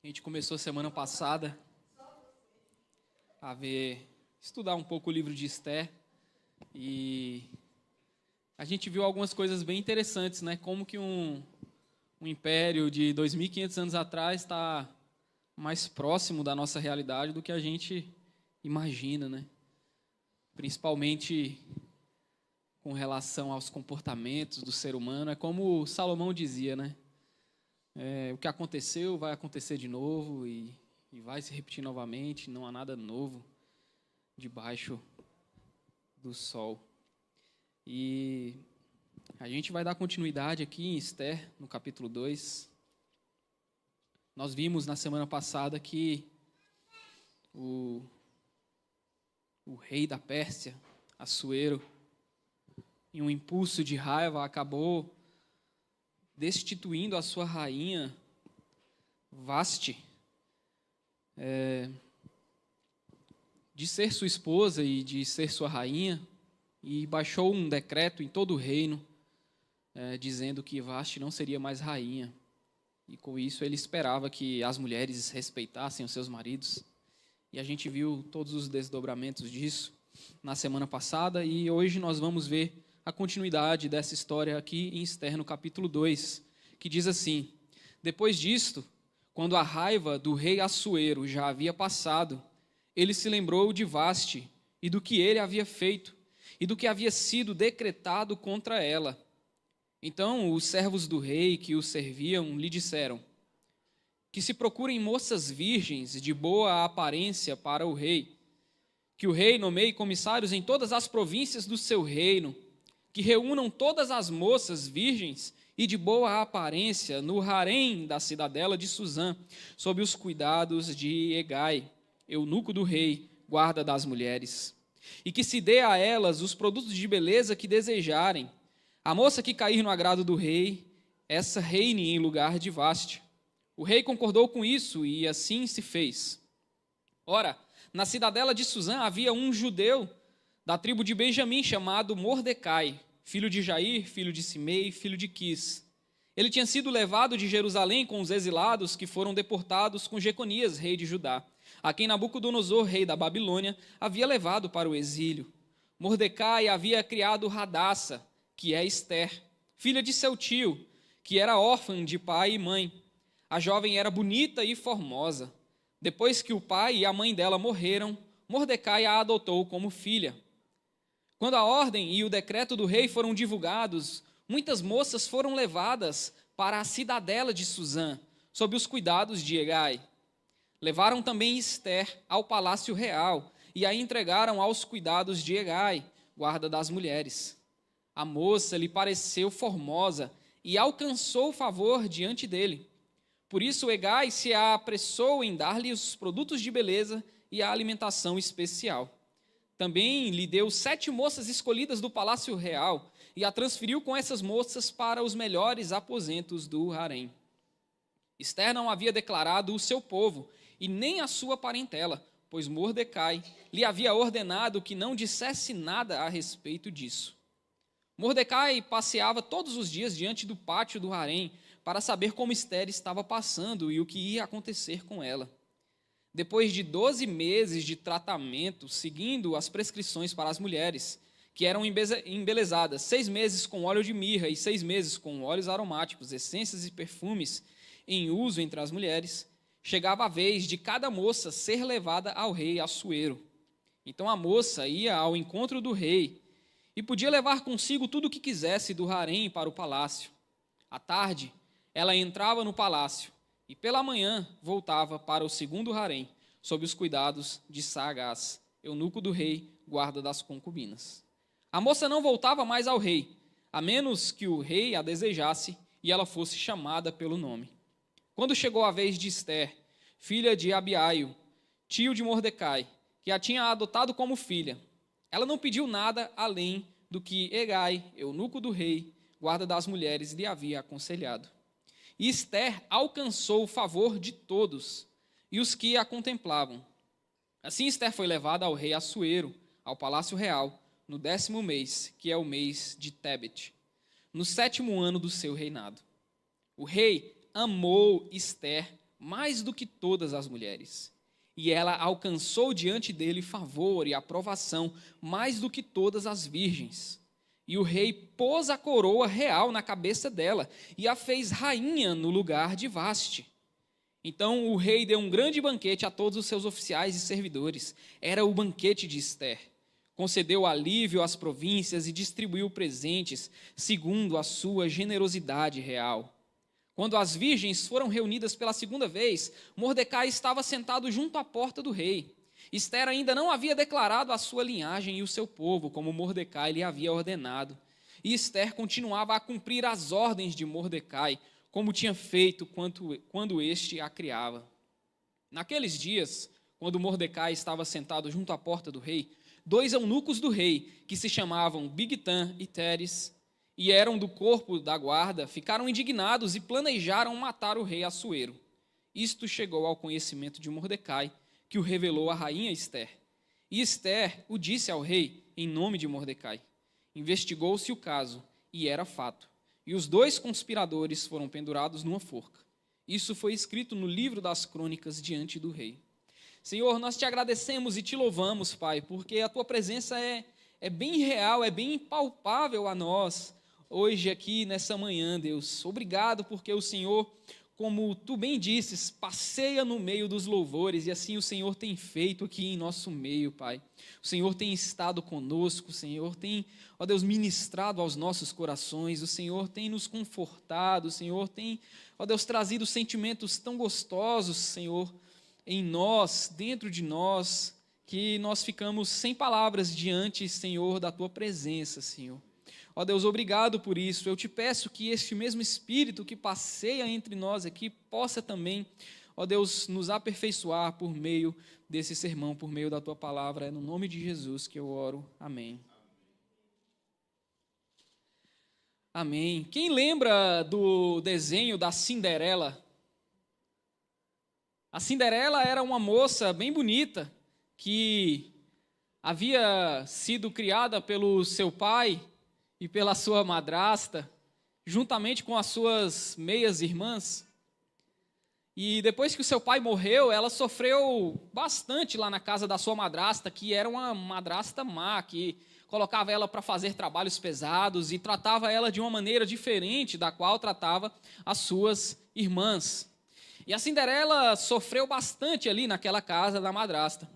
A gente começou semana passada a estudar um pouco o livro de Esther e a gente viu algumas coisas bem interessantes, né? Como que um império de 2.500 anos atrás está mais próximo da nossa realidade do que a gente imagina, né? Principalmente com relação aos comportamentos do ser humano. É como Salomão dizia, né? O que aconteceu vai acontecer de novo e vai se repetir novamente. Não há nada novo debaixo do sol. E a gente vai dar continuidade aqui em Esther, no capítulo 2. Nós vimos na semana passada que o rei da Pérsia, Assuero, em um impulso de raiva, acabou destituindo a sua rainha, Vasti, de ser sua esposa e de ser sua rainha, e baixou um decreto em todo o reino, dizendo que Vasti não seria mais rainha. E com isso ele esperava que as mulheres respeitassem os seus maridos. E a gente viu todos os desdobramentos disso na semana passada, e hoje nós vamos ver a continuidade dessa história aqui em Esther, no capítulo 2, que diz assim: depois disto, quando a raiva do rei Assuero já havia passado, ele se lembrou de Vasti e do que ele havia feito e do que havia sido decretado contra ela. Então os servos do rei que o serviam lhe disseram que se procurem moças virgens de boa aparência para o rei, que o rei nomeie comissários em todas as províncias do seu reino, que reúnam todas as moças virgens e de boa aparência no harém da cidadela de Suzã, sob os cuidados de Hegai, eunuco do rei, guarda das mulheres, e que se dê a elas os produtos de beleza que desejarem. A moça que cair no agrado do rei, essa reine em lugar de Vasti. O rei concordou com isso e assim se fez. Ora, na cidadela de Suzã havia um judeu da tribo de Benjamim chamado Mordecai, filho de Jair, filho de Simei, filho de Quis. Ele tinha sido levado de Jerusalém com os exilados que foram deportados com Jeconias, rei de Judá, a quem Nabucodonosor, rei da Babilônia, havia levado para o exílio. Mordecai havia criado Hadassa, que é Esther, filha de seu tio, que era órfã de pai e mãe. A jovem era bonita e formosa. Depois que o pai e a mãe dela morreram, Mordecai a adotou como filha. Quando a ordem e o decreto do rei foram divulgados, muitas moças foram levadas para a cidadela de Suzã, sob os cuidados de Hegai. Levaram também Esther ao palácio real e a entregaram aos cuidados de Hegai, guarda das mulheres. A moça lhe pareceu formosa e alcançou favor diante dele. Por isso Hegai se apressou em dar-lhe os produtos de beleza e a alimentação especial. Também lhe deu 7 moças escolhidas do palácio real e a transferiu com essas moças para os melhores aposentos do harém. Esther não havia declarado o seu povo e nem a sua parentela, pois Mordecai lhe havia ordenado que não dissesse nada a respeito disso. Mordecai passeava todos os dias diante do pátio do harém para saber como Esther estava passando e o que ia acontecer com ela. Depois de 12 meses de tratamento, seguindo as prescrições para as mulheres, que eram embelezadas 6 meses com óleo de mirra e 6 meses com óleos aromáticos, essências e perfumes em uso entre as mulheres, chegava a vez de cada moça ser levada ao rei Assuero. Então a moça ia ao encontro do rei e podia levar consigo tudo o que quisesse do harém para o palácio. À tarde, ela entrava no palácio e pela manhã voltava para o segundo harém, sob os cuidados de Sagaz, eunuco do rei, guarda das concubinas. A moça não voltava mais ao rei, a menos que o rei a desejasse e ela fosse chamada pelo nome. Quando chegou a vez de Esther, filha de Abiaio, tio de Mordecai, que a tinha adotado como filha, ela não pediu nada além do que Hegai, eunuco do rei, guarda das mulheres, lhe havia aconselhado. E Esther alcançou o favor de todos e os que a contemplavam. Assim Esther foi levada ao rei Assuero, ao palácio real, no 10º mês, que é o mês de Tebete, no 7º ano do seu reinado. O rei amou Esther mais do que todas as mulheres. E ela alcançou diante dele favor e aprovação, mais do que todas as virgens. E o rei pôs a coroa real na cabeça dela e a fez rainha no lugar de Vaste. Então o rei deu um grande banquete a todos os seus oficiais e servidores. Era o banquete de Ester. Concedeu alívio às províncias e distribuiu presentes, segundo a sua generosidade real. Quando as virgens foram reunidas pela segunda vez, Mordecai estava sentado junto à porta do rei. Ester ainda não havia declarado a sua linhagem e o seu povo, como Mordecai lhe havia ordenado. E Ester continuava a cumprir as ordens de Mordecai, como tinha feito quando este a criava. Naqueles dias, quando Mordecai estava sentado junto à porta do rei, 2 eunucos do rei, que se chamavam Bigtan e Teres, e eram do corpo da guarda, ficaram indignados e planejaram matar o rei Assuero. Isto chegou ao conhecimento de Mordecai, que o revelou à rainha Ester. E Ester o disse ao rei, em nome de Mordecai. Investigou-se o caso, e era fato. E os 2 conspiradores foram pendurados numa forca. Isso foi escrito no livro das crônicas diante do rei. Senhor, nós te agradecemos e te louvamos, Pai, porque a tua presença é bem real, é bem palpável a nós, hoje aqui nessa manhã, Deus. Obrigado porque o Senhor, como tu bem disses, passeia no meio dos louvores, e assim o Senhor tem feito aqui em nosso meio, Pai. O Senhor tem estado conosco, o Senhor tem, ó Deus, ministrado aos nossos corações, o Senhor tem nos confortado, o Senhor tem, ó Deus, trazido sentimentos tão gostosos, Senhor, em nós, dentro de nós, que nós ficamos sem palavras diante, Senhor, da tua presença, Senhor. Ó Deus, obrigado por isso. Eu te peço que este mesmo Espírito que passeia entre nós aqui possa também, ó Deus, nos aperfeiçoar por meio desse sermão, por meio da tua palavra. É no nome de Jesus que eu oro. Amém. Amém. Quem lembra do desenho da Cinderela? A Cinderela era uma moça bem bonita que havia sido criada pelo seu pai e pela sua madrasta, juntamente com as suas meias irmãs. E depois que o seu pai morreu, ela sofreu bastante lá na casa da sua madrasta, que era uma madrasta má, que colocava ela para fazer trabalhos pesados e tratava ela de uma maneira diferente da qual tratava as suas irmãs. E a Cinderela sofreu bastante ali naquela casa da madrasta.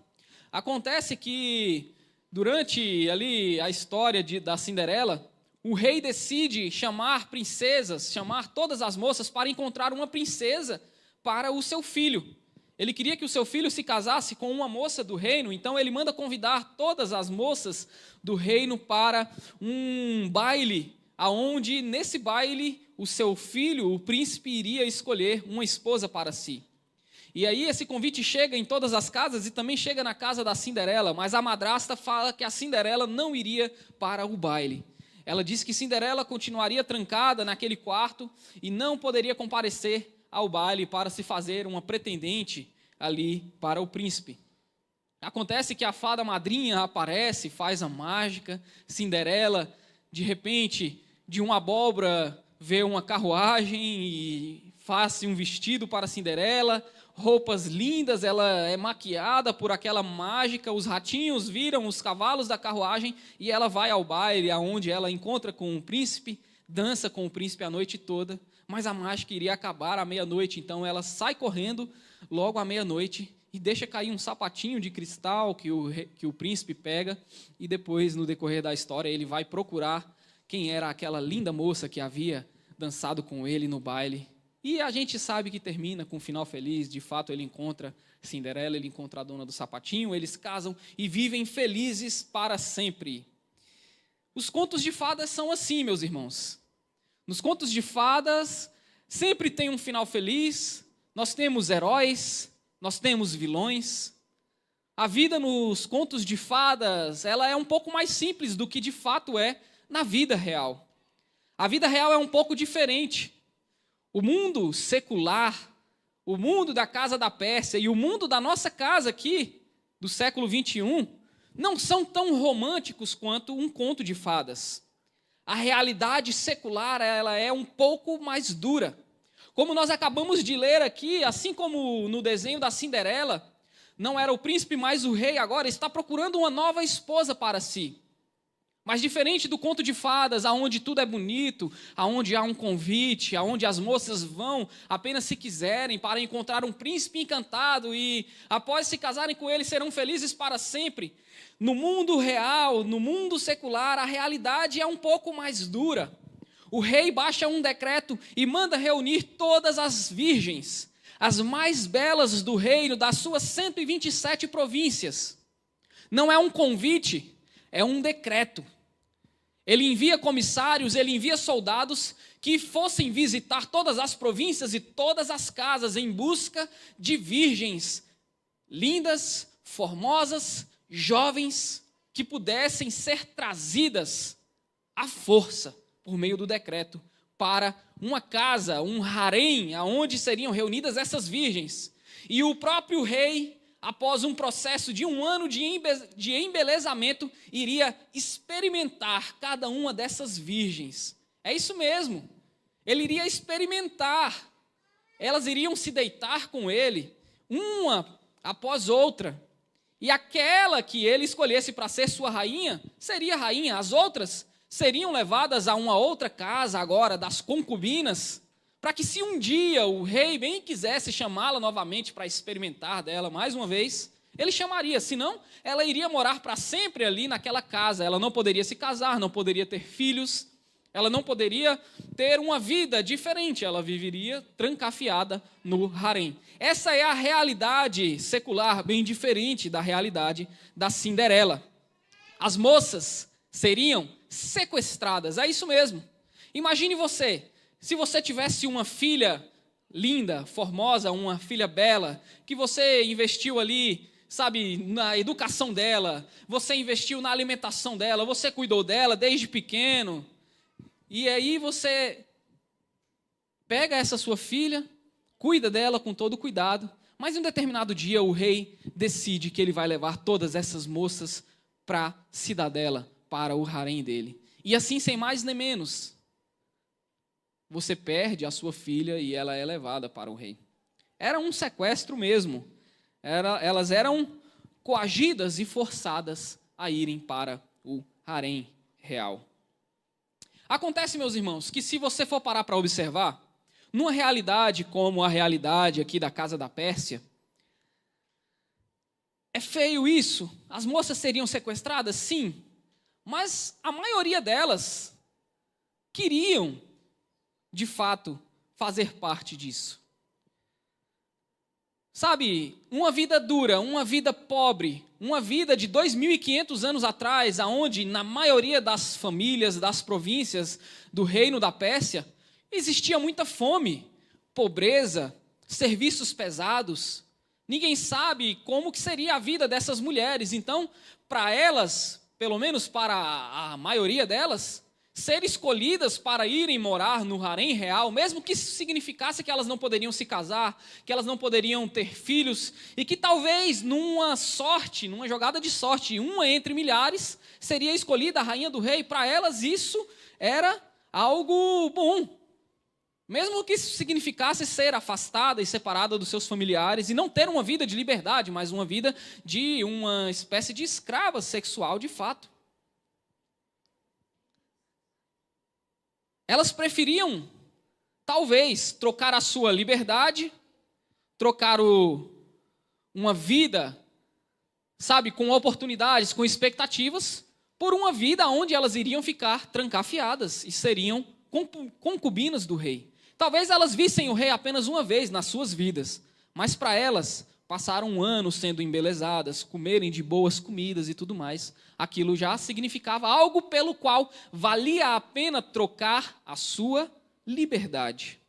Acontece que, durante ali a história da Cinderela, o rei decide chamar princesas, chamar todas as moças para encontrar uma princesa para o seu filho. Ele queria que o seu filho se casasse com uma moça do reino, então ele manda convidar todas as moças do reino para um baile, aonde nesse baile o seu filho, o príncipe, iria escolher uma esposa para si. E aí esse convite chega em todas as casas e também chega na casa da Cinderela, mas a madrasta fala que a Cinderela não iria para o baile. Ela disse que Cinderela continuaria trancada naquele quarto e não poderia comparecer ao baile para se fazer uma pretendente ali para o príncipe. Acontece que a fada madrinha aparece, faz a mágica, Cinderela, de repente, de uma abóbora, vê uma carruagem e faz um vestido para Cinderela, roupas lindas, ela é maquiada por aquela mágica, os ratinhos viram os cavalos da carruagem e ela vai ao baile, aonde ela encontra com o príncipe, dança com o príncipe a noite toda, mas a mágica iria acabar à meia-noite, então ela sai correndo logo à meia-noite e deixa cair um sapatinho de cristal que o príncipe pega, e depois, no decorrer da história, ele vai procurar quem era aquela linda moça que havia dançado com ele no baile. E a gente sabe que termina com um final feliz. De fato, ele encontra Cinderela, ele encontra a dona do sapatinho, eles casam e vivem felizes para sempre. Os contos de fadas são assim, meus irmãos. Nos contos de fadas, sempre tem um final feliz, nós temos heróis, nós temos vilões. A vida nos contos de fadas, ela é um pouco mais simples do que de fato é na vida real. A vida real é um pouco diferente. O mundo secular, o mundo da casa da Pérsia e o mundo da nossa casa aqui, do século 21, não são tão românticos quanto um conto de fadas. A realidade secular, ela é um pouco mais dura. Como nós acabamos de ler aqui, assim como no desenho da Cinderela, não era o príncipe, mas o rei agora está procurando uma nova esposa para si. Mas diferente do conto de fadas, aonde tudo é bonito, aonde há um convite, aonde as moças vão apenas se quiserem para encontrar um príncipe encantado e após se casarem com ele serão felizes para sempre. No mundo real, no mundo secular, a realidade é um pouco mais dura. O rei baixa um decreto e manda reunir todas as virgens, as mais belas do reino, das suas 127 províncias. Não é um convite, é um decreto. Ele envia comissários, ele envia soldados que fossem visitar todas as províncias e todas as casas em busca de virgens lindas, formosas, jovens, que pudessem ser trazidas à força por meio do decreto para uma casa, um harém, aonde seriam reunidas essas virgens. E o próprio rei, após um processo de 1 ano de embelezamento, iria experimentar cada uma dessas virgens. É isso mesmo. Ele iria experimentar. Elas iriam se deitar com ele, uma após outra. E aquela que ele escolhesse para ser sua rainha, seria rainha. As outras seriam levadas a uma outra casa agora, das concubinas, para que se um dia o rei bem quisesse chamá-la novamente para experimentar dela mais uma vez, ele chamaria, senão ela iria morar para sempre ali naquela casa. Ela não poderia se casar, não poderia ter filhos, ela não poderia ter uma vida diferente, ela viveria trancafiada no harém. Essa é a realidade secular, bem diferente da realidade da Cinderela. As moças seriam sequestradas, é isso mesmo. Imagine você, se você tivesse uma filha linda, formosa, uma filha bela, que você investiu ali, sabe, na educação dela, você investiu na alimentação dela, você cuidou dela desde pequeno, e aí você pega essa sua filha, cuida dela com todo cuidado, mas em um determinado dia o rei decide que ele vai levar todas essas moças para a cidadela, para o harém dele. E assim, sem mais nem menos, você perde a sua filha e ela é levada para o rei. Era um sequestro mesmo. Elas eram coagidas e forçadas a irem para o harém real. Acontece, meus irmãos, que se você for parar para observar, numa realidade como a realidade aqui da Casa da Pérsia, é feio isso. As moças seriam sequestradas? Sim. Mas a maioria delas queriam, de fato, fazer parte disso. Sabe, uma vida dura, uma vida pobre, uma vida de 2.500 anos atrás, aonde na maioria das famílias, das províncias do reino da Pérsia, existia muita fome, pobreza, serviços pesados. Ninguém sabe como que seria a vida dessas mulheres. Então, para elas, pelo menos para a maioria delas, ser escolhidas para irem morar no harém real, mesmo que isso significasse que elas não poderiam se casar, que elas não poderiam ter filhos, e que talvez numa jogada de sorte, uma entre milhares, seria escolhida a rainha do rei, para elas isso era algo bom. Mesmo que isso significasse ser afastada e separada dos seus familiares e não ter uma vida de liberdade, mas uma vida de uma espécie de escrava sexual de fato. Elas preferiam, talvez, trocar a sua liberdade, trocar uma vida, sabe, com oportunidades, com expectativas, por uma vida onde elas iriam ficar trancafiadas e seriam concubinas do rei. Talvez elas vissem o rei apenas uma vez nas suas vidas, mas para elas, passar um ano sendo embelezadas, comerem de boas comidas e tudo mais, aquilo já significava algo pelo qual valia a pena trocar a sua liberdade.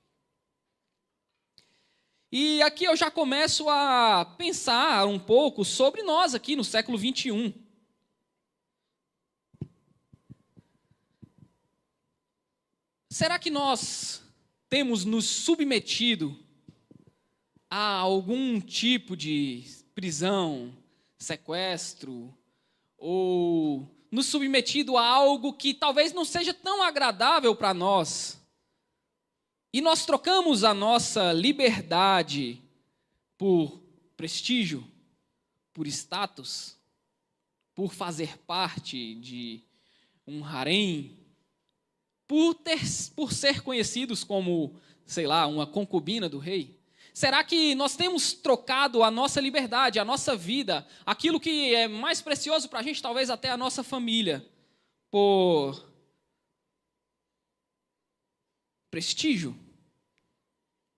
E aqui eu já começo a pensar um pouco sobre nós aqui no século 21. Será que nós temos nos submetido a algum tipo de prisão, sequestro, ou nos submetido a algo que talvez não seja tão agradável para nós, E nós trocamos a nossa liberdade por prestígio, por status, por fazer parte de um harém, por ser conhecidos como, sei lá, uma concubina do rei. Será que nós temos trocado a nossa liberdade, a nossa vida, aquilo que é mais precioso para a gente, talvez até a nossa família, por prestígio?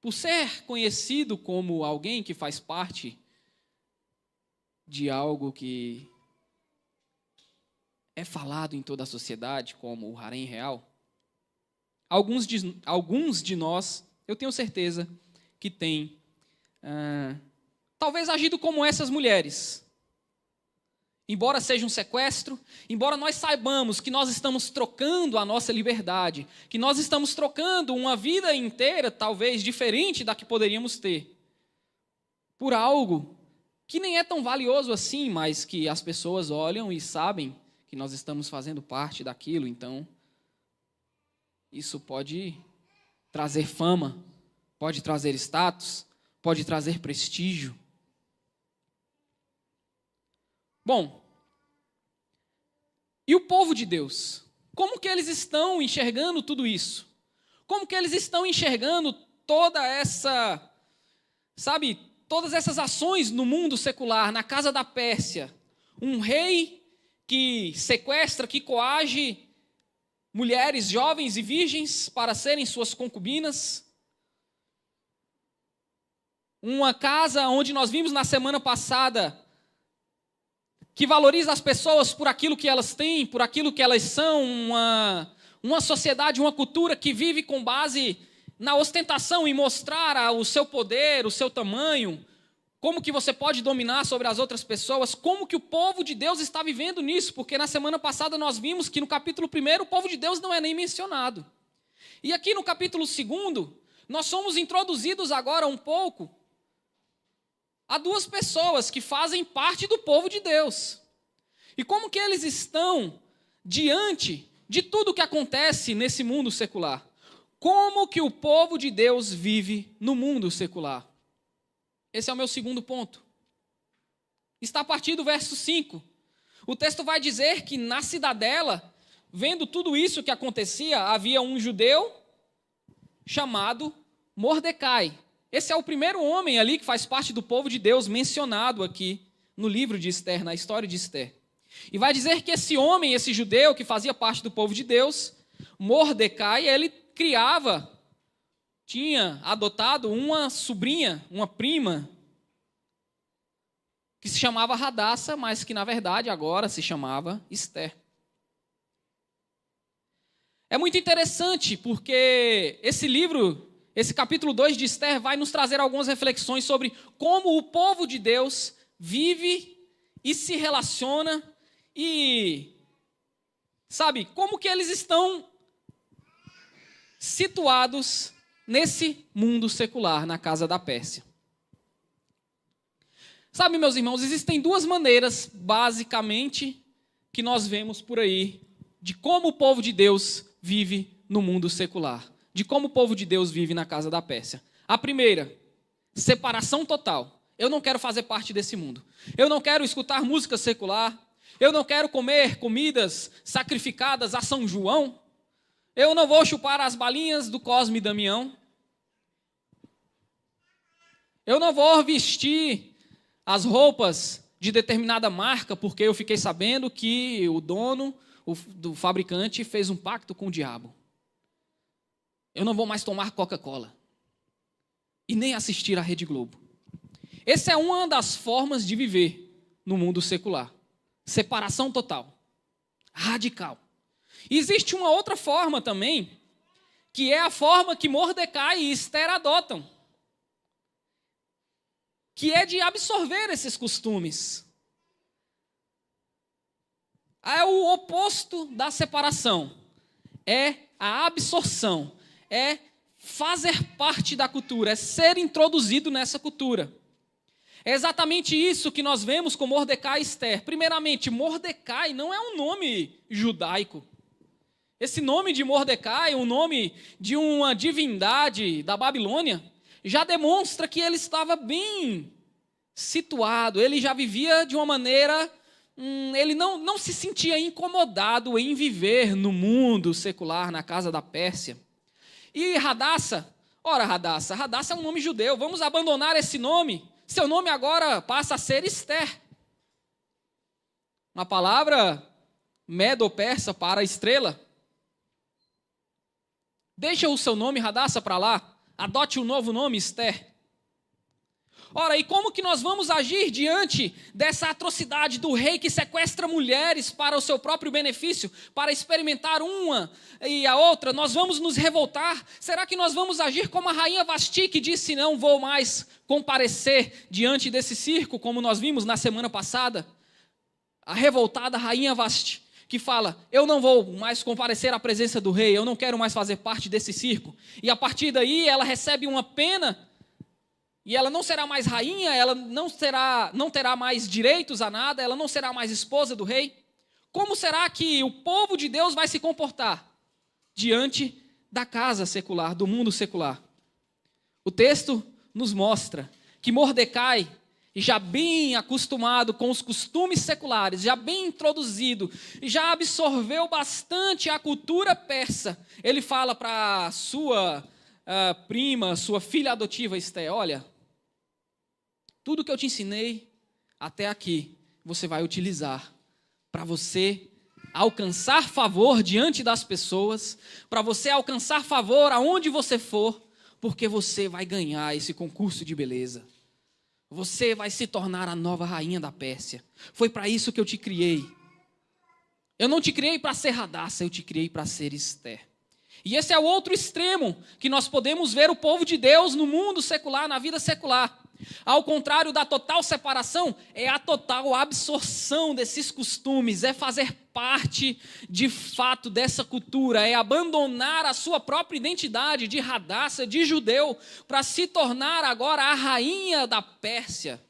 Por ser conhecido como alguém que faz parte de algo que é falado em toda a sociedade, como o harém real? Alguns de nós, eu tenho certeza, que têm talvez agido como essas mulheres. Embora seja um sequestro, embora nós saibamos que nós estamos trocando a nossa liberdade, que nós estamos trocando uma vida inteira, talvez diferente da que poderíamos ter, por algo que nem é tão valioso assim, mas que as pessoas olham e sabem que nós estamos fazendo parte daquilo, então isso pode trazer fama, pode trazer status, pode trazer prestígio. Bom, e o povo de Deus? Como que eles estão enxergando tudo isso? Como que eles estão enxergando toda essa, todas essas ações no mundo secular, na casa da Pérsia? Um rei que sequestra, que coage mulheres jovens e virgens para serem suas concubinas. Uma casa onde nós vimos na semana passada que valoriza as pessoas por aquilo que elas têm, por aquilo que elas são, uma sociedade, uma cultura que vive com base na ostentação e mostrar o seu poder, o seu tamanho, como que você pode dominar sobre as outras pessoas, como que o povo de Deus está vivendo nisso, porque na semana passada nós vimos que no capítulo 1 o povo de Deus não é nem mencionado. E aqui no capítulo 2, nós somos introduzidos agora um pouco a duas pessoas que fazem parte do povo de Deus. E como que eles estão diante de tudo que acontece nesse mundo secular? Como que o povo de Deus vive no mundo secular? Esse é o meu segundo ponto. Está a partir do verso 5. O texto vai dizer que na cidadela, vendo tudo isso que acontecia, havia um judeu chamado Mordecai. Esse é o primeiro homem ali que faz parte do povo de Deus mencionado aqui no livro de Esther, na história de Esther. E vai dizer que esse homem, esse judeu que fazia parte do povo de Deus, Mordecai, ele tinha adotado uma sobrinha, uma prima, que se chamava Radassa, mas que na verdade agora se chamava Esther. É muito interessante porque esse capítulo 2 de Esther vai nos trazer algumas reflexões sobre como o povo de Deus vive e se relaciona e, como que eles estão situados nesse mundo secular, na casa da Pérsia. Meus irmãos, existem duas maneiras, basicamente, que nós vemos por aí, de como o povo de Deus vive no mundo secular. De como o povo de Deus vive na casa da Pérsia. A primeira, separação total. Eu não quero fazer parte desse mundo. Eu não quero escutar música secular. Eu não quero comer comidas sacrificadas a São João. Eu não vou chupar as balinhas do Cosme e Damião. Eu não vou vestir as roupas de determinada marca, porque eu fiquei sabendo que o dono, do fabricante, fez um pacto com o diabo. Eu não vou mais tomar Coca-Cola. E nem assistir à Rede Globo. Essa é uma das formas de viver no mundo secular. Separação total. Radical. E existe uma outra forma também, que é a forma que Mordecai e Esther adotam. Que é de absorver esses costumes. É o oposto da separação. É a absorção. É fazer parte da cultura, é ser introduzido nessa cultura. É exatamente isso que nós vemos com Mordecai e Esther. Primeiramente, Mordecai não é um nome judaico. Esse nome de Mordecai, o nome de uma divindade da Babilônia, já demonstra que ele estava bem situado, ele já vivia de uma maneira, ele não se sentia incomodado em viver no mundo secular, na casa da Pérsia. E Radassa é um nome judeu, vamos abandonar esse nome, seu nome agora passa a ser Esther. Uma palavra medo-persa para estrela. Deixa o seu nome Radassa para lá, adote um novo nome, Esther. Ora, e como que nós vamos agir diante dessa atrocidade do rei que sequestra mulheres para o seu próprio benefício, para experimentar uma e a outra? Nós vamos nos revoltar? Será que nós vamos agir como a rainha Vasti, que disse, não vou mais comparecer diante desse circo, como nós vimos na semana passada? A revoltada rainha Vasti, que fala, eu não vou mais comparecer à presença do rei, eu não quero mais fazer parte desse circo. E a partir daí ela recebe uma pena, e ela não será mais rainha, ela não terá mais direitos a nada, ela não será mais esposa do rei. Como será que o povo de Deus vai se comportar diante da casa secular, do mundo secular? O texto nos mostra que Mordecai, já bem acostumado com os costumes seculares, já bem introduzido, já absorveu bastante a cultura persa. Ele fala para sua prima, sua filha adotiva Esther, olha, tudo que eu te ensinei até aqui, você vai utilizar para você alcançar favor diante das pessoas, para você alcançar favor aonde você for, porque você vai ganhar esse concurso de beleza. Você vai se tornar a nova rainha da Pérsia. Foi para isso que eu te criei. Eu não te criei para ser Radassa, eu te criei para ser Esther. E esse é o outro extremo que nós podemos ver o povo de Deus no mundo secular, na vida secular. Ao contrário da total separação, é a total absorção desses costumes, é fazer parte de fato dessa cultura, é abandonar a sua própria identidade de Radassa, de judeu, para se tornar agora a rainha da Pérsia.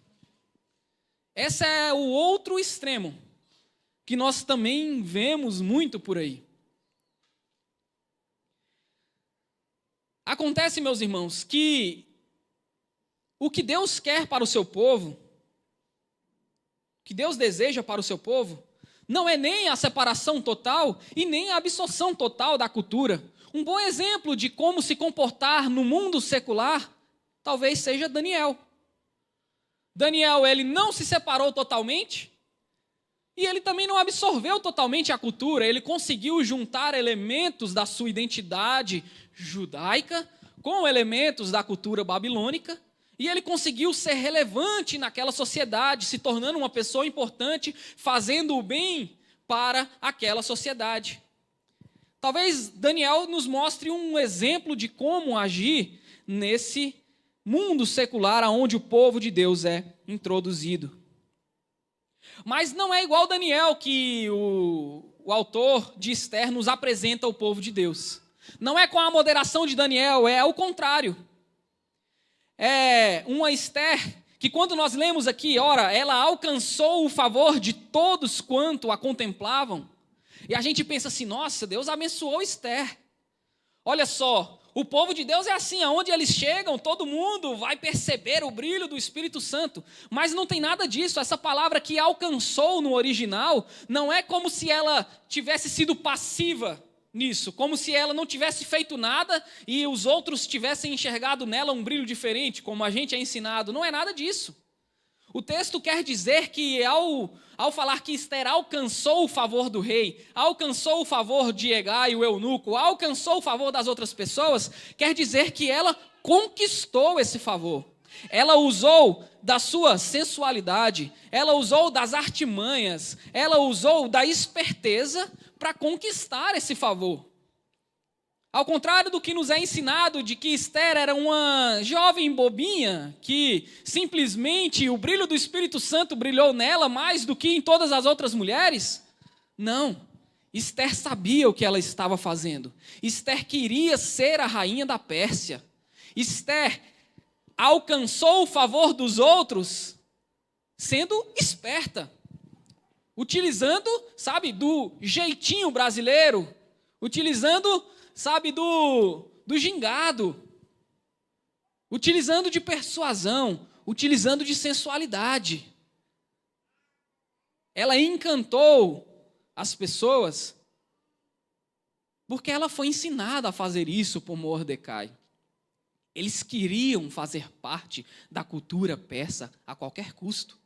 Esse é o outro extremo que nós também vemos muito por aí. Acontece, meus irmãos, que o que Deus quer para o seu povo, o que Deus deseja para o seu povo, não é nem a separação total e nem a absorção total da cultura. Um bom exemplo de como se comportar no mundo secular, talvez seja Daniel. Daniel, ele não se separou totalmente e ele também não absorveu totalmente a cultura. Ele conseguiu juntar elementos da sua identidade judaica com elementos da cultura babilônica. E ele conseguiu ser relevante naquela sociedade, se tornando uma pessoa importante, fazendo o bem para aquela sociedade. Talvez Daniel nos mostre um exemplo de como agir nesse mundo secular onde o povo de Deus é introduzido. Mas não é igual Daniel que o autor de Esther nos apresenta o povo de Deus. Não é com a moderação de Daniel, é o contrário. É uma Esther que quando nós lemos aqui, ora, ela alcançou o favor de todos quanto a contemplavam. E a gente pensa assim, nossa, Deus abençoou Esther. Olha só, o povo de Deus é assim, aonde eles chegam, todo mundo vai perceber o brilho do Espírito Santo. Mas não tem nada disso, essa palavra que alcançou no original, não é como se ela tivesse sido passiva nisso, como se ela não tivesse feito nada e os outros tivessem enxergado nela um brilho diferente, como a gente é ensinado. Não é nada disso. O texto quer dizer que ao falar que Esther alcançou o favor do rei, alcançou o favor de Hegai, o eunuco, alcançou o favor das outras pessoas, quer dizer que ela conquistou esse favor. Ela usou da sua sensualidade, ela usou das artimanhas, ela usou da esperteza para conquistar esse favor. Ao contrário do que nos é ensinado de que Esther era uma jovem bobinha, que simplesmente o brilho do Espírito Santo brilhou nela mais do que em todas as outras mulheres, não. Esther sabia o que ela estava fazendo. Esther queria ser a rainha da Pérsia. Esther alcançou o favor dos outros sendo esperta. Utilizando, sabe, do jeitinho brasileiro, utilizando, sabe, do gingado, utilizando de persuasão, utilizando de sensualidade. Ela encantou as pessoas porque ela foi ensinada a fazer isso por Mordecai. Eles queriam fazer parte da cultura persa a qualquer custo.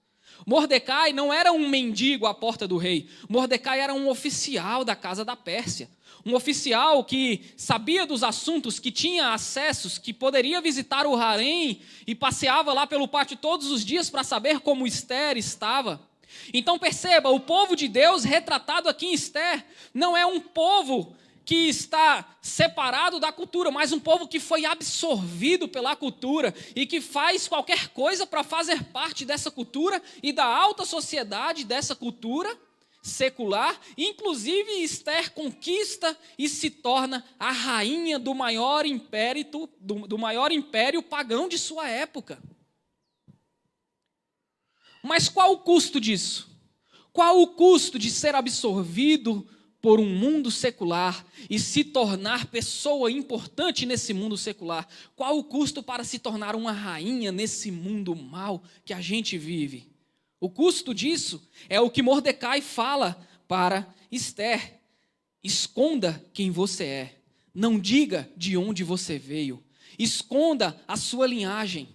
Mordecai não era um mendigo à porta do rei. Mordecai era um oficial da casa da Pérsia. Um oficial que sabia dos assuntos, que tinha acessos, que poderia visitar o harém e passeava lá pelo pátio todos os dias para saber como Esther estava. Então perceba, o povo de Deus retratado aqui em Esther não é um povo que está separado da cultura, mas um povo que foi absorvido pela cultura e que faz qualquer coisa para fazer parte dessa cultura e da alta sociedade dessa cultura secular. Inclusive, Esther conquista e se torna a rainha do maior império pagão de sua época. Mas qual o custo disso? Qual o custo de ser absorvido por um mundo secular e se tornar pessoa importante nesse mundo secular? Qual o custo para se tornar uma rainha nesse mundo mau que a gente vive? O custo disso é o que Mordecai fala para Esther: esconda quem você é, não diga de onde você veio, esconda a sua linhagem,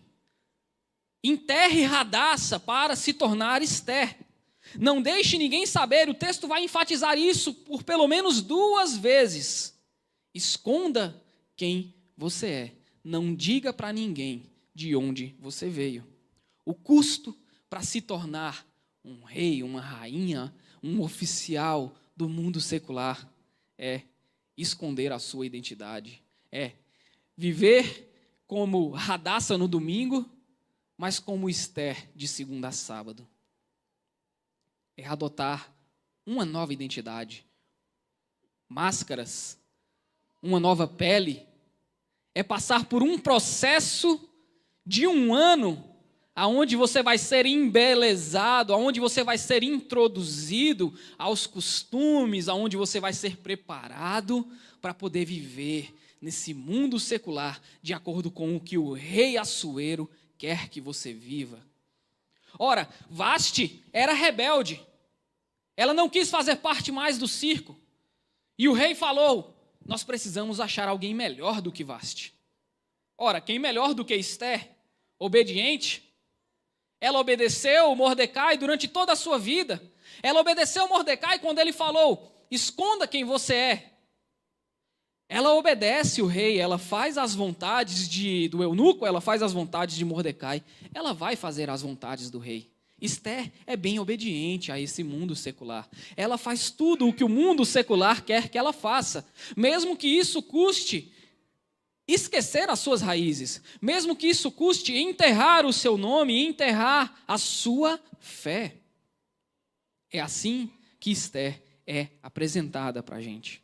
enterre Radassa para se tornar Esther. Não deixe ninguém saber, o texto vai enfatizar isso por pelo menos 2 vezes. Esconda quem você é. Não diga para ninguém de onde você veio. O custo para se tornar um rei, uma rainha, um oficial do mundo secular é esconder a sua identidade. É viver como Radassa no domingo, mas como Esther de segunda a sábado. É adotar uma nova identidade, máscaras, uma nova pele, é passar por um processo de 1 ano, aonde você vai ser embelezado, aonde você vai ser introduzido aos costumes, aonde você vai ser preparado para poder viver nesse mundo secular, de acordo com o que o rei Assuero quer que você viva. Ora, Vasti era rebelde. Ela não quis fazer parte mais do circo. E o rei falou: nós precisamos achar alguém melhor do que Vasti. Ora, quem melhor do que Esther? Obediente. Ela obedeceu Mordecai durante toda a sua vida. Ela obedeceu Mordecai quando ele falou: esconda quem você é. Ela obedece o rei, ela faz as vontades do eunuco, ela faz as vontades de Mordecai, ela vai fazer as vontades do rei. Esther é bem obediente a esse mundo secular. Ela faz tudo o que o mundo secular quer que ela faça, mesmo que isso custe esquecer as suas raízes, mesmo que isso custe enterrar o seu nome e enterrar a sua fé. É assim que Esther é apresentada para a gente.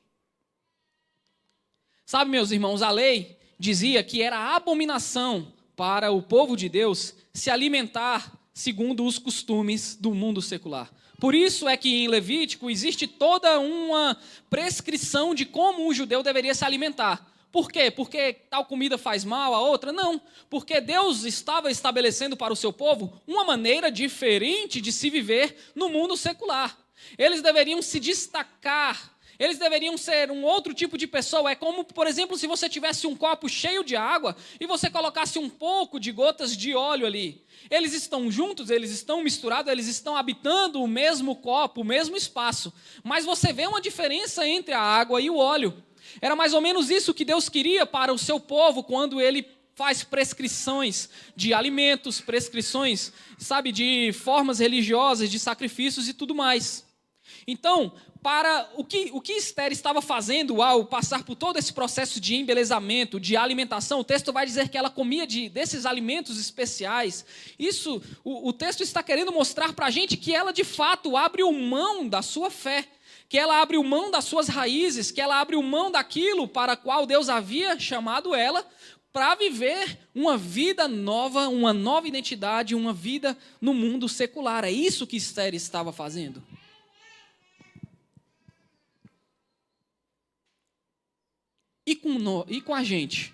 Sabe, meus irmãos, a lei dizia que era abominação para o povo de Deus se alimentar segundo os costumes do mundo secular. Por isso é que em Levítico existe toda uma prescrição de como um judeu deveria se alimentar. Por quê? Porque tal comida faz mal a outra? Não, porque Deus estava estabelecendo para o seu povo uma maneira diferente de se viver no mundo secular. Eles deveriam se destacar. Eles deveriam ser um outro tipo de pessoa. É como, por exemplo, se você tivesse um copo cheio de água e você colocasse um pouco de gotas de óleo ali. Eles estão juntos, eles estão misturados, eles estão habitando o mesmo copo, o mesmo espaço. Mas você vê uma diferença entre a água e o óleo. Era mais ou menos isso que Deus queria para o seu povo quando Ele faz prescrições de alimentos, prescrições, sabe, de formas religiosas, de sacrifícios e tudo mais. Então, para o que Esther estava fazendo ao passar por todo esse processo de embelezamento, de alimentação, o texto vai dizer que ela comia desses alimentos especiais. Isso, o texto está querendo mostrar para a gente que ela de fato abre mão da sua fé, que ela abre mão das suas raízes, que ela abre mão daquilo para qual Deus havia chamado ela para viver uma vida nova, uma nova identidade, uma vida no mundo secular. É isso que Esther estava fazendo. e com a gente?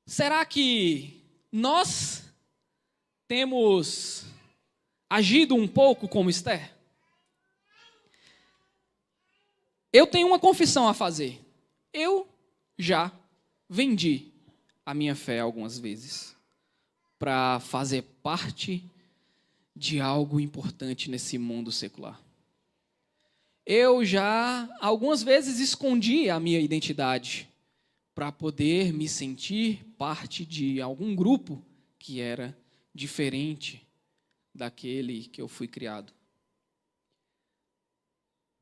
Será que nós temos agido um pouco como Esther? Eu tenho uma confissão a fazer. Eu já vendi a minha fé algumas vezes para fazer parte de algo importante nesse mundo secular. Eu já algumas vezes escondi a minha identidade para poder me sentir parte de algum grupo que era diferente daquele que eu fui criado.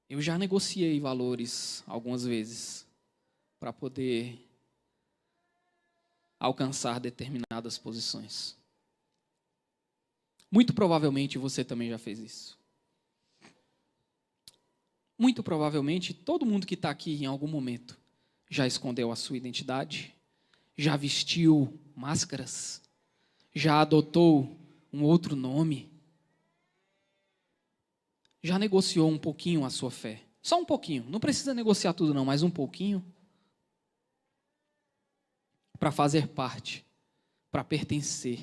Eu já negociei valores algumas vezes para poder alcançar determinadas posições. Muito provavelmente você também já fez isso. Muito provavelmente todo mundo que está aqui em algum momento já escondeu a sua identidade, já vestiu máscaras, já adotou um outro nome, já negociou um pouquinho a sua fé. Só um pouquinho, não precisa negociar tudo não, mas um pouquinho. Para fazer parte, para pertencer,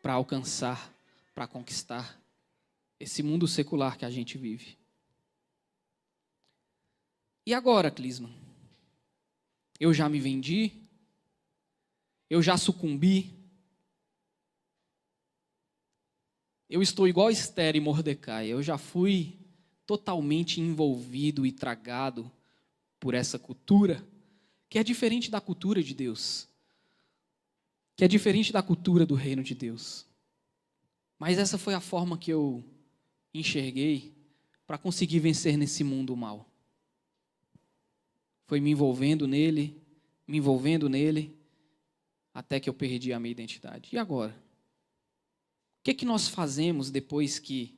para alcançar, para conquistar esse mundo secular que a gente vive. E agora, Clisman? Eu já me vendi? Eu já sucumbi? Eu estou igual Esther e Mordecai. Eu já fui totalmente envolvido e tragado por essa cultura, que é diferente da cultura de Deus, que é diferente da cultura do reino de Deus. Mas essa foi a forma que eu enxerguei para conseguir vencer nesse mundo mal. Foi me envolvendo nele, até que eu perdi a minha identidade. E agora? O que nós fazemos depois que,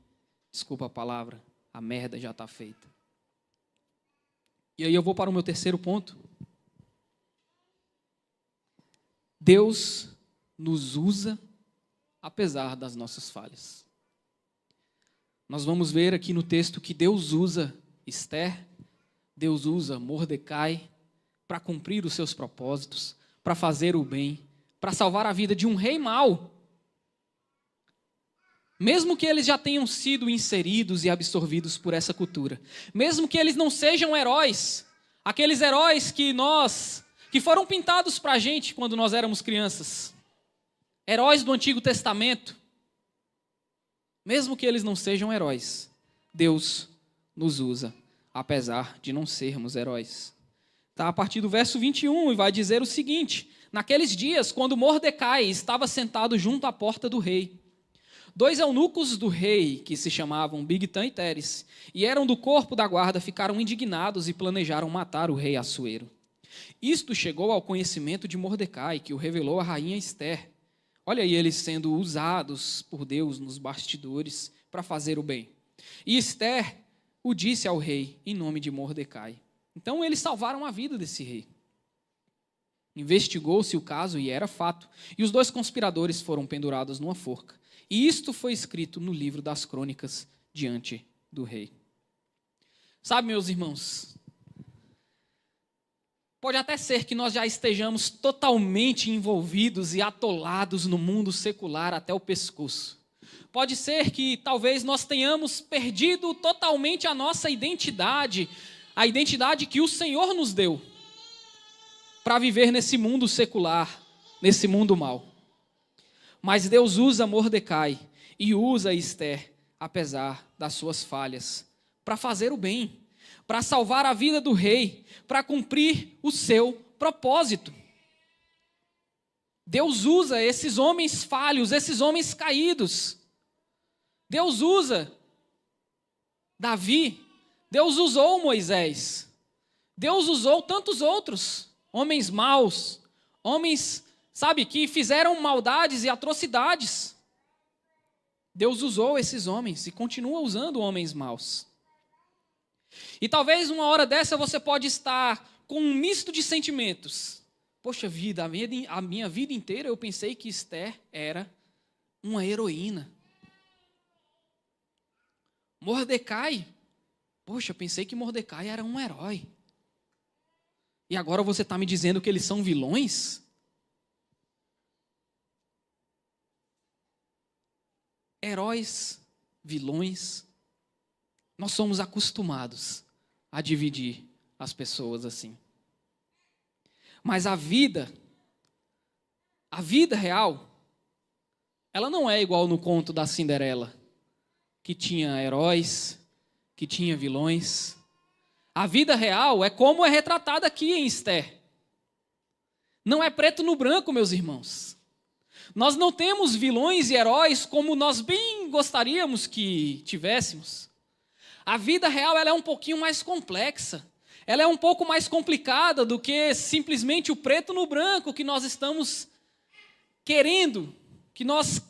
desculpa a palavra, a merda já está feita? E aí eu vou para o meu terceiro ponto. Deus nos usa apesar das nossas falhas. Nós vamos ver aqui no texto que Deus usa Esther, Deus usa Mordecai para cumprir os seus propósitos, para fazer o bem, para salvar a vida de um rei mau. Mesmo que eles já tenham sido inseridos e absorvidos por essa cultura, mesmo que eles não sejam heróis, aqueles heróis que foram pintados para a gente quando nós éramos crianças, heróis do Antigo Testamento, mesmo que eles não sejam heróis, Deus nos usa, apesar de não sermos heróis. Está a partir do verso 21 e vai dizer o seguinte: naqueles dias, quando Mordecai estava sentado junto à porta do rei, 2 eunucos do rei, que se chamavam Bigtan e Teres, e eram do corpo da guarda, ficaram indignados e planejaram matar o rei Assuero. Isto chegou ao conhecimento de Mordecai, que o revelou à rainha Esther. Olha aí eles sendo usados por Deus nos bastidores para fazer o bem. E Esther o disse ao rei em nome de Mordecai. Então eles salvaram a vida desse rei. Investigou-se o caso e era fato. E os 2 conspiradores foram pendurados numa forca. E isto foi escrito no livro das crônicas diante do rei. Sabe, meus irmãos, pode até ser que nós já estejamos totalmente envolvidos e atolados no mundo secular até o pescoço. Pode ser que talvez nós tenhamos perdido totalmente a nossa identidade, a identidade que o Senhor nos deu para viver nesse mundo secular, nesse mundo mau. Mas Deus usa Mordecai e usa Esther, apesar das suas falhas, para fazer o bem, para salvar a vida do rei, para cumprir o seu propósito. Deus usa esses homens falhos, esses homens caídos. Deus usa Davi, Deus usou Moisés, Deus usou tantos outros homens maus, homens, sabe, que fizeram maldades e atrocidades. Deus usou esses homens e continua usando homens maus. E talvez uma hora dessa você pode estar com um misto de sentimentos. Poxa vida, a minha vida inteira eu pensei que Esther era uma heroína. Mordecai, poxa, eu pensei que Mordecai era um herói. E agora você está me dizendo que eles são vilões? Heróis, vilões, nós somos acostumados a dividir as pessoas assim. Mas a vida real, ela não é igual no conto da Cinderela, que tinha heróis, que tinha vilões. A vida real é como é retratada aqui em Esther. Não é preto no branco, meus irmãos. Nós não temos vilões e heróis como nós bem gostaríamos que tivéssemos. A vida real ela é um pouquinho mais complexa. Ela é um pouco mais complicada do que simplesmente o preto no branco que nós estamos querendo, que nós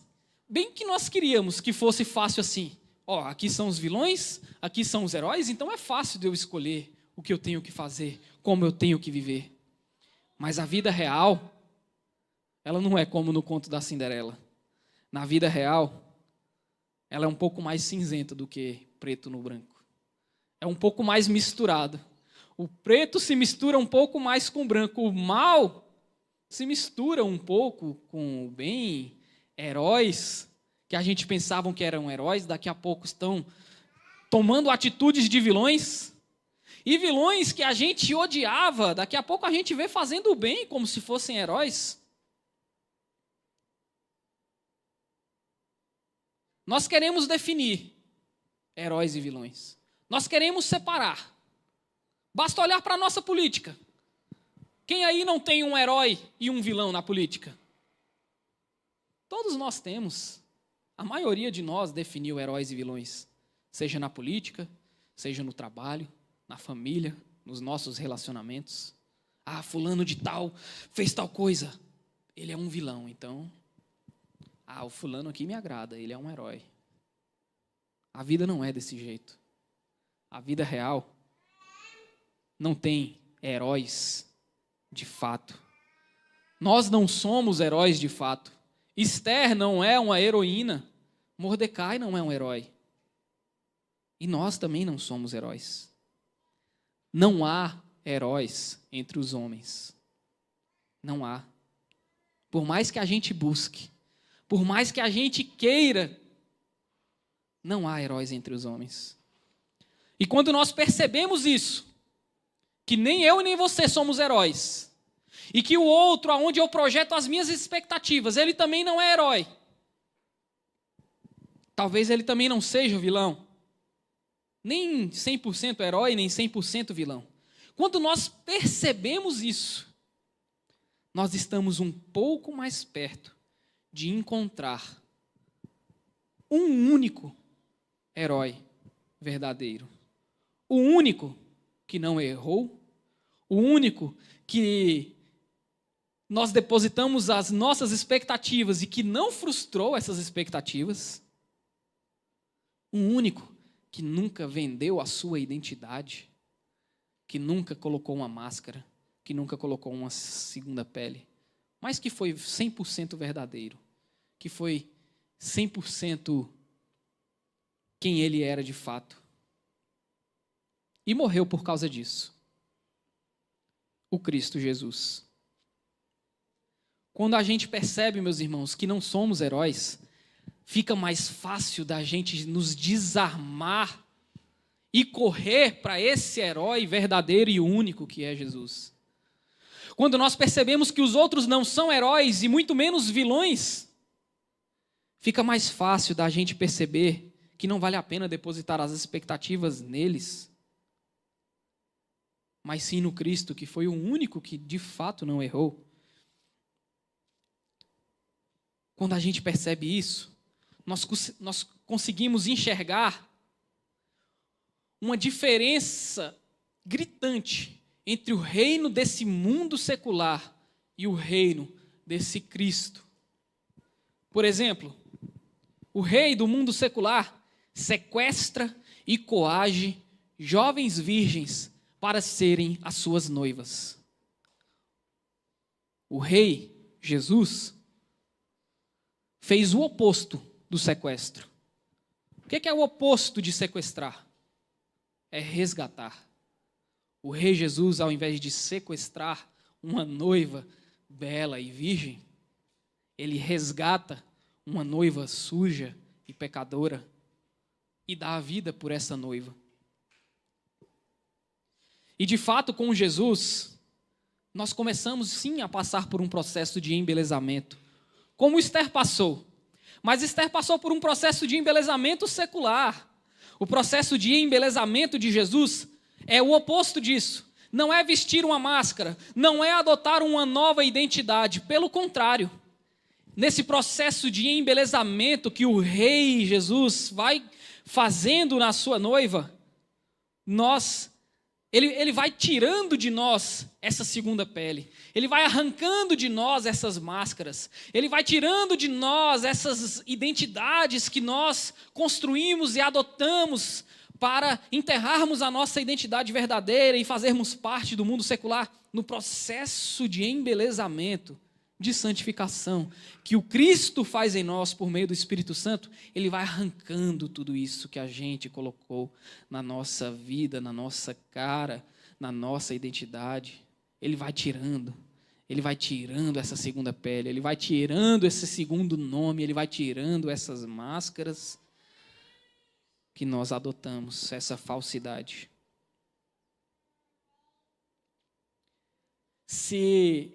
queríamos que fosse fácil assim. Ó, aqui são os vilões, aqui são os heróis, então é fácil de eu escolher o que eu tenho que fazer, como eu tenho que viver. Mas a vida real, ela não é como no conto da Cinderela. Na vida real, ela é um pouco mais cinzenta do que preto no branco. É um pouco mais misturado. O preto se mistura um pouco mais com o branco. O mal se mistura um pouco com o bem. Heróis que a gente pensavam que eram heróis, daqui a pouco estão tomando atitudes de vilões. E vilões que a gente odiava, daqui a pouco a gente vê fazendo o bem como se fossem heróis. Nós queremos definir heróis e vilões. Nós queremos separar. Basta olhar para a nossa política. Quem aí não tem um herói e um vilão na política? Todos nós temos. A maioria de nós definiu heróis e vilões. Seja na política, seja no trabalho, na família, nos nossos relacionamentos. Ah, fulano de tal fez tal coisa. Ele é um vilão, então... Ah, o fulano aqui me agrada, ele é um herói. A vida não é desse jeito. A vida real não tem heróis de fato. Nós não somos heróis de fato. Esther não é uma heroína. Mordecai não é um herói. E nós também não somos heróis. Não há heróis entre os homens. Não há. Por mais que a gente busque, por mais que a gente queira, não há heróis entre os homens. E quando nós percebemos isso, que nem eu nem você somos heróis, e que o outro, aonde eu projeto as minhas expectativas, ele também não é herói. Talvez ele também não seja vilão. Nem 100% herói, nem 100% vilão. Quando nós percebemos isso, nós estamos um pouco mais perto de encontrar um único herói verdadeiro. O único que não errou, o único que nós depositamos as nossas expectativas e que não frustrou essas expectativas. Um único que nunca vendeu a sua identidade, que nunca colocou uma máscara, que nunca colocou uma segunda pele, mas que foi 100% verdadeiro, que foi 100% quem ele era de fato. E morreu por causa disso. O Cristo Jesus. Quando a gente percebe, meus irmãos, que não somos heróis, fica mais fácil da gente nos desarmar e correr para esse herói verdadeiro e único que é Jesus. Quando nós percebemos que os outros não são heróis e muito menos vilões, fica mais fácil da gente perceber que não vale a pena depositar as expectativas neles, mas sim no Cristo, que foi o único que de fato não errou. Quando a gente percebe isso, nós conseguimos enxergar uma diferença gritante entre o reino desse mundo secular e o reino desse Cristo. Por exemplo, o rei do mundo secular sequestra e coage jovens virgens para serem as suas noivas. O rei, Jesus, fez o oposto do sequestro. O que é o oposto de sequestrar? É resgatar. O rei Jesus, ao invés de sequestrar uma noiva bela e virgem, ele resgata uma noiva suja e pecadora e dá a vida por essa noiva. E de fato, com Jesus, nós começamos sim a passar por um processo de embelezamento, como Esther passou. Mas Esther passou por um processo de embelezamento secular. O processo de embelezamento de Jesus é o oposto disso. Não é vestir uma máscara, não é adotar uma nova identidade. Pelo contrário, nesse processo de embelezamento que o rei Jesus vai fazendo na sua noiva, ele vai tirando de nós essa segunda pele. Ele vai arrancando de nós essas máscaras. Ele vai tirando de nós essas identidades que nós construímos e adotamos para enterrarmos a nossa identidade verdadeira e fazermos parte do mundo secular. No processo de embelezamento, de santificação, que o Cristo faz em nós por meio do Espírito Santo, ele vai arrancando tudo isso que a gente colocou na nossa vida, na nossa cara, na nossa identidade. Ele vai tirando essa segunda pele, ele vai tirando esse segundo nome, ele vai tirando essas máscaras que nós adotamos, essa falsidade. Se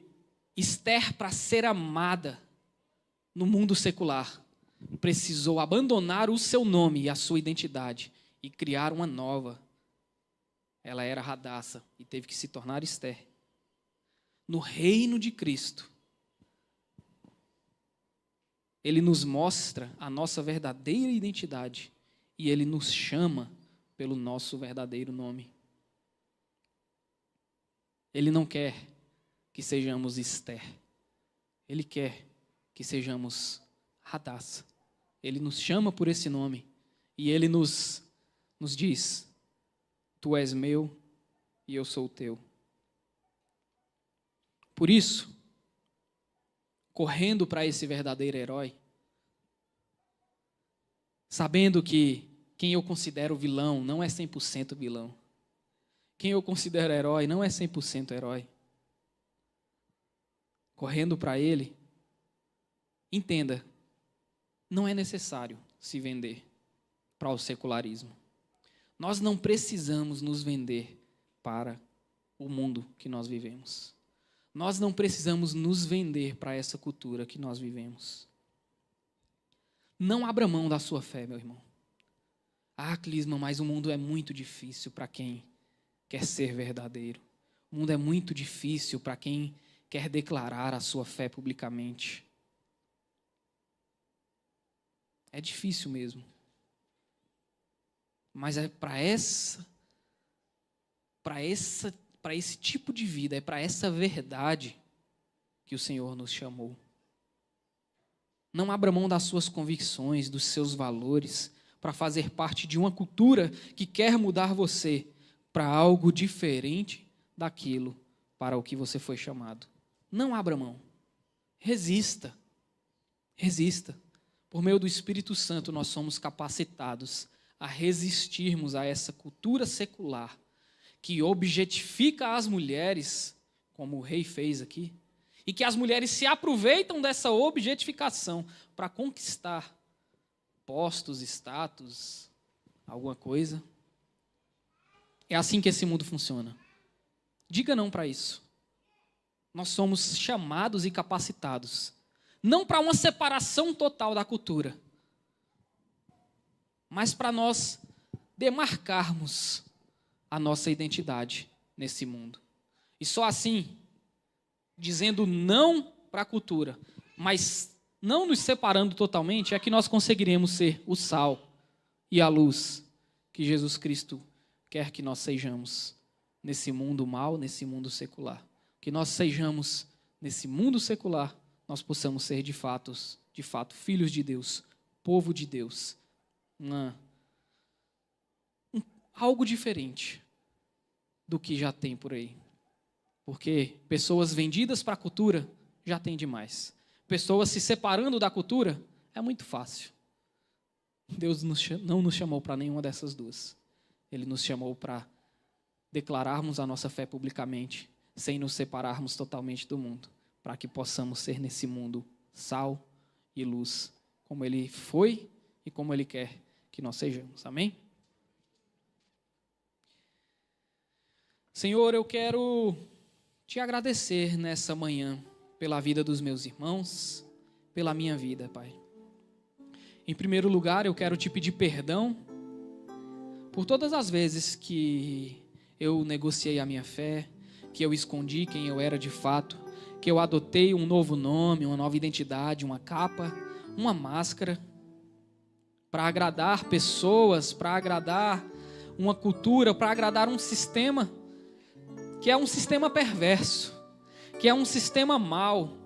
Esther, para ser amada no mundo secular, precisou abandonar o seu nome e a sua identidade e criar uma nova. Ela era Radassa e teve que se tornar Esther. No reino de Cristo, ele nos mostra a nossa verdadeira identidade e ele nos chama pelo nosso verdadeiro nome. Ele não quer que sejamos Esther. Ele quer que sejamos Radassa. Ele nos chama por esse nome e ele nos diz: tu és meu e eu sou teu. Por isso, correndo para esse verdadeiro herói, sabendo que quem eu considero vilão não é 100% vilão. Quem eu considero herói não é 100% herói. Correndo para ele, entenda, não é necessário se vender para o secularismo. Nós não precisamos nos vender para o mundo que nós vivemos. Nós não precisamos nos vender para essa cultura que nós vivemos. Não abra mão da sua fé, meu irmão. Ah, Clisma, mas o mundo é muito difícil para quem quer ser verdadeiro. O mundo é muito difícil para quem quer declarar a sua fé publicamente. É difícil mesmo. Mas é para esse tipo de vida, é para essa verdade que o Senhor nos chamou. Não abra mão das suas convicções, dos seus valores, para fazer parte de uma cultura que quer mudar você para algo diferente daquilo para o que você foi chamado. Não abra mão. Resista. Resista. Por meio do Espírito Santo, nós somos capacitados a resistirmos a essa cultura secular que objetifica as mulheres, como o rei fez aqui, e que as mulheres se aproveitam dessa objetificação para conquistar postos, status, alguma coisa. É assim que esse mundo funciona. Diga não para isso. Nós somos chamados e capacitados, não para uma separação total da cultura, mas para nós demarcarmos a nossa identidade nesse mundo. E só assim, dizendo não para a cultura, mas não nos separando totalmente, é que nós conseguiremos ser o sal e a luz que Jesus Cristo quer que nós sejamos nesse mundo mau, nesse mundo secular. Que nós sejamos, nesse mundo secular, nós possamos ser de fato, filhos de Deus, povo de Deus. Algo diferente do que já tem por aí. Porque pessoas vendidas para a cultura já tem demais. Pessoas se separando da cultura é muito fácil. Deus não nos chamou para nenhuma dessas duas. Ele nos chamou para declararmos a nossa fé publicamente, sem nos separarmos totalmente do mundo, para que possamos ser nesse mundo sal e luz, como Ele foi e como Ele quer que nós sejamos. Amém? Senhor, eu quero te agradecer nessa manhã pela vida dos meus irmãos, pela minha vida, Pai. Em primeiro lugar, eu quero te pedir perdão por todas as vezes que eu negociei a minha fé, que eu escondi quem eu era de fato, que eu adotei um novo nome, uma nova identidade, uma capa, uma máscara, para agradar pessoas, para agradar uma cultura, para agradar um sistema que é um sistema perverso, que é um sistema mau,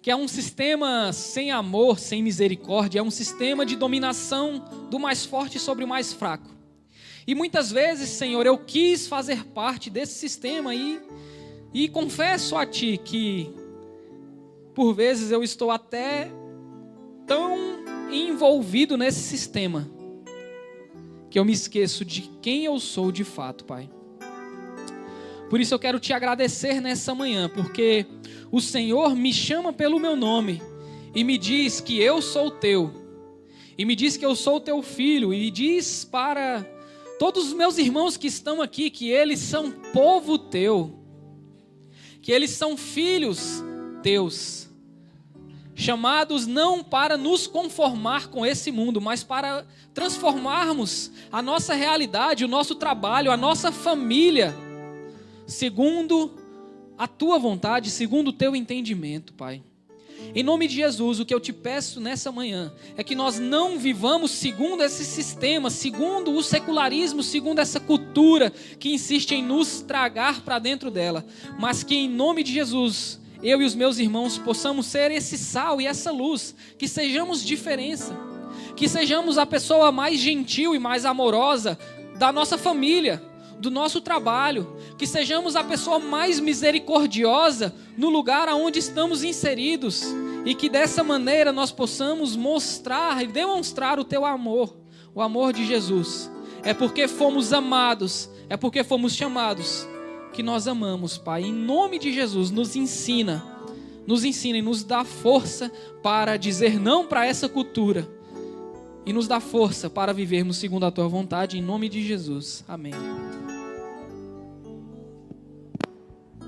que é um sistema sem amor, sem misericórdia, é um sistema de dominação do mais forte sobre o mais fraco. E muitas vezes, Senhor, eu quis fazer parte desse sistema e confesso a Ti que, por vezes, eu estou até tão envolvido nesse sistema que eu me esqueço de quem eu sou de fato, Pai. Por isso eu quero te agradecer nessa manhã, porque o Senhor me chama pelo meu nome e me diz que eu sou teu, e me diz que eu sou teu filho, e diz para todos os meus irmãos que estão aqui que eles são povo teu, que eles são filhos teus, chamados não para nos conformar com esse mundo, mas para transformarmos a nossa realidade, o nosso trabalho, a nossa família, segundo a tua vontade, segundo o teu entendimento, Pai. Em nome de Jesus, o que eu te peço nessa manhã é que nós não vivamos segundo esse sistema, segundo o secularismo, segundo essa cultura que insiste em nos tragar para dentro dela, mas que em nome de Jesus, eu e os meus irmãos possamos ser esse sal e essa luz, que sejamos diferença, que sejamos a pessoa mais gentil e mais amorosa da nossa família, do nosso trabalho, que sejamos a pessoa mais misericordiosa no lugar aonde estamos inseridos, e que dessa maneira nós possamos mostrar e demonstrar o teu amor, o amor de Jesus. É porque fomos amados, é porque fomos chamados, que nós amamos, Pai. Em nome de Jesus, nos ensina e nos dá força para dizer não para essa cultura, e nos dá força para vivermos segundo a tua vontade, em nome de Jesus. Amém.